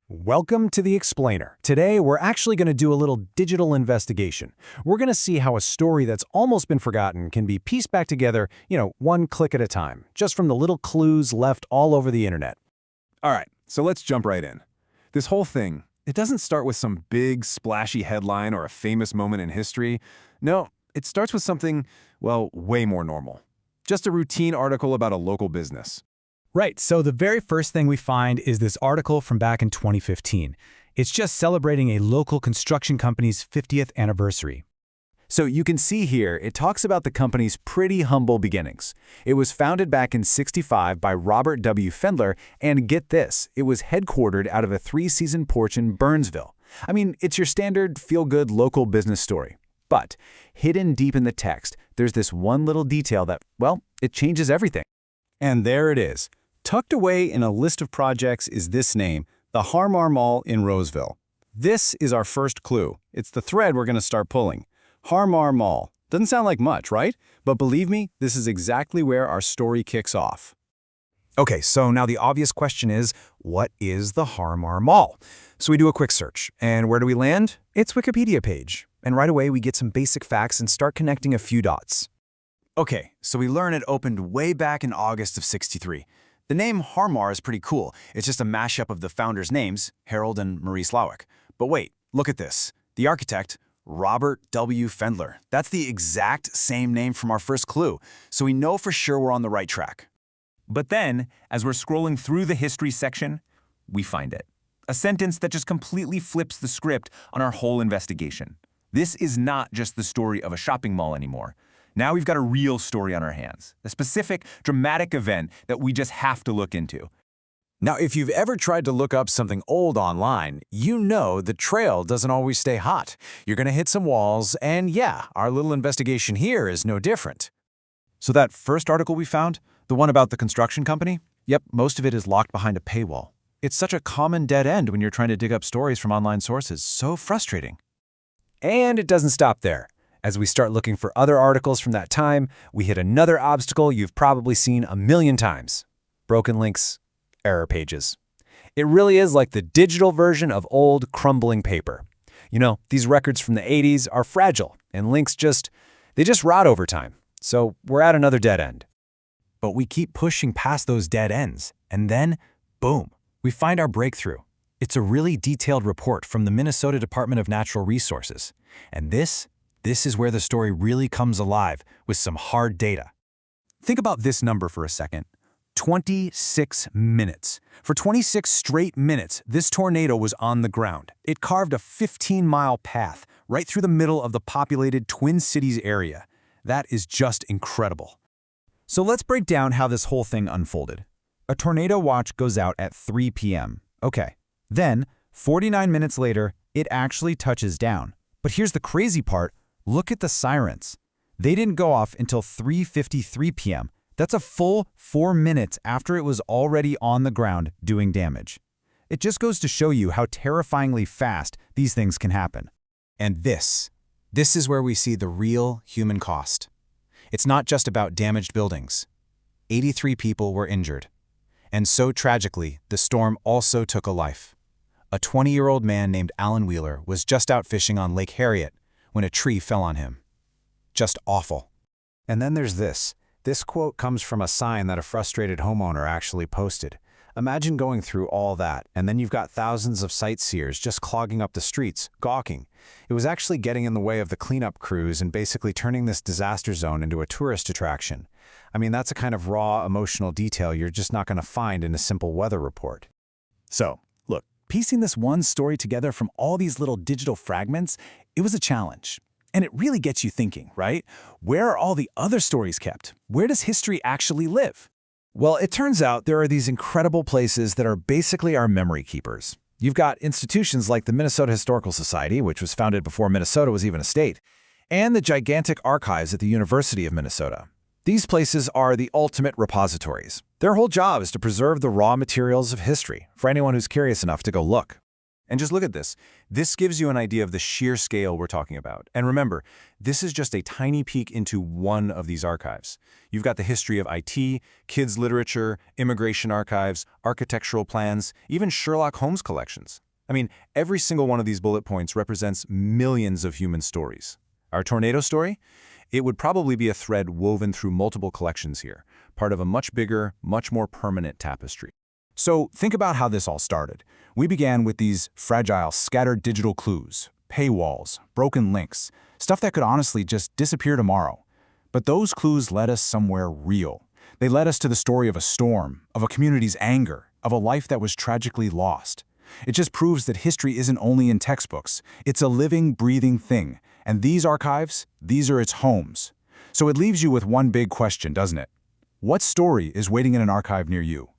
Welcome to The Explainer. Today, we're actually going to do a little digital investigation. We're going to see how a story that's almost been forgotten can be pieced back together, one click at a time, just from the little clues left all over the internet. All right, so let's jump right in. This whole thing, it doesn't start with some big, splashy headline or a famous moment in history. No, it starts with something, well, way more normal. Just a routine article about a local business. Right, so the very first thing we find is this article from back in 2015. It's just celebrating a local construction company's 50th anniversary. So you can see here, it talks about the company's pretty humble beginnings. It was founded back in '65 by Robert W. Fendler, and get this, it was headquartered out of a 3-season porch in Burnsville. I mean, it's your standard feel-good local business story. But hidden deep in the text, there's this one little detail that, well, it changes everything. And there it is. Tucked away in a list of projects is this name, the Har Mar Mall in Roseville. This is our first clue. It's the thread we're going to start pulling. Har Mar Mall. Doesn't sound like much, right? But believe me, this is exactly where our story kicks off. Okay, so now the obvious question is, what is the Har Mar Mall? So we do a quick search, and where do we land? It's Wikipedia page. And right away, we get some basic facts and start connecting a few dots. Okay, so we learn it opened way back in August of '63. The name Har Mar is pretty cool. It's just a mashup of the founders' names, Harold and Marie Slawik. But wait, look at this. The architect, Robert W. Fendler. That's the exact same name from our first clue, so we know for sure we're on the right track. But then, as we're scrolling through the history section, we find it. A sentence that just completely flips the script on our whole investigation. This is not just the story of a shopping mall anymore. Now we've got a real story on our hands, a specific, dramatic event that we just have to look into. Now, if you've ever tried to look up something old online, you know the trail doesn't always stay hot. You're going to hit some walls, and yeah, our little investigation here is no different. So that first article we found, the one about the construction company? Yep, most of it is locked behind a paywall. It's such a common dead end when you're trying to dig up stories from online sources. So frustrating. And it doesn't stop there. As we start looking for other articles from that time, we hit another obstacle you've probably seen a million times. Broken links, error pages. It really is like the digital version of old, crumbling paper. These records from the 80s are fragile, and links just rot over time. So we're at another dead end. But we keep pushing past those dead ends, and then, boom, we find our breakthrough. It's a really detailed report from the Minnesota Department of Natural Resources. And this is where the story really comes alive with some hard data. Think about this number for a second. 26 minutes. For 26 straight minutes, this tornado was on the ground. It carved a 15-mile path right through the middle of the populated Twin Cities area. That is just incredible. So let's break down how this whole thing unfolded. A tornado watch goes out at 3 p.m. Okay. Then, 49 minutes later, it actually touches down. But here's the crazy part. Look at the sirens. They didn't go off until 3:53 p.m. That's a full 4 minutes after it was already on the ground doing damage. It just goes to show you how terrifyingly fast these things can happen. And this is where we see the real human cost. It's not just about damaged buildings. 83 people were injured. And so tragically, the storm also took a life. A 20-year-old man named Alan Wheeler was just out fishing on Lake Harriet when a tree fell on him. Just awful. And then there's this. This quote comes from a sign that a frustrated homeowner actually posted. Imagine going through all that, and then you've got thousands of sightseers just clogging up the streets, gawking. It was actually getting in the way of the cleanup crews and basically turning this disaster zone into a tourist attraction. I mean, that's a kind of raw, emotional detail you're just not going to find in a simple weather report. So, look, piecing this one story together from all these little digital fragments, it was a challenge. And it really gets you thinking, right? Where are all the other stories kept? Where does history actually live? Well, it turns out there are these incredible places that are basically our memory keepers. You've got institutions like the Minnesota Historical Society, which was founded before Minnesota was even a state, and the gigantic archives at the University of Minnesota. These places are the ultimate repositories. Their whole job is to preserve the raw materials of history for anyone who's curious enough to go look. And just look at this. This gives you an idea of the sheer scale we're talking about. And remember, this is just a tiny peek into one of these archives. You've got the history of IT, kids' literature, immigration archives, architectural plans, even Sherlock Holmes collections. I mean, every single one of these bullet points represents millions of human stories. Our tornado story? It would probably be a thread woven through multiple collections here, part of a much bigger, much more permanent tapestry. So think about how this all started. We began with these fragile, scattered digital clues, paywalls, broken links, stuff that could honestly just disappear tomorrow. But those clues led us somewhere real. They led us to the story of a storm, of a community's anger, of a life that was tragically lost. It just proves that history isn't only in textbooks. It's a living, breathing thing. And these archives, these are its homes. So it leaves you with one big question, doesn't it? What story is waiting in an archive near you?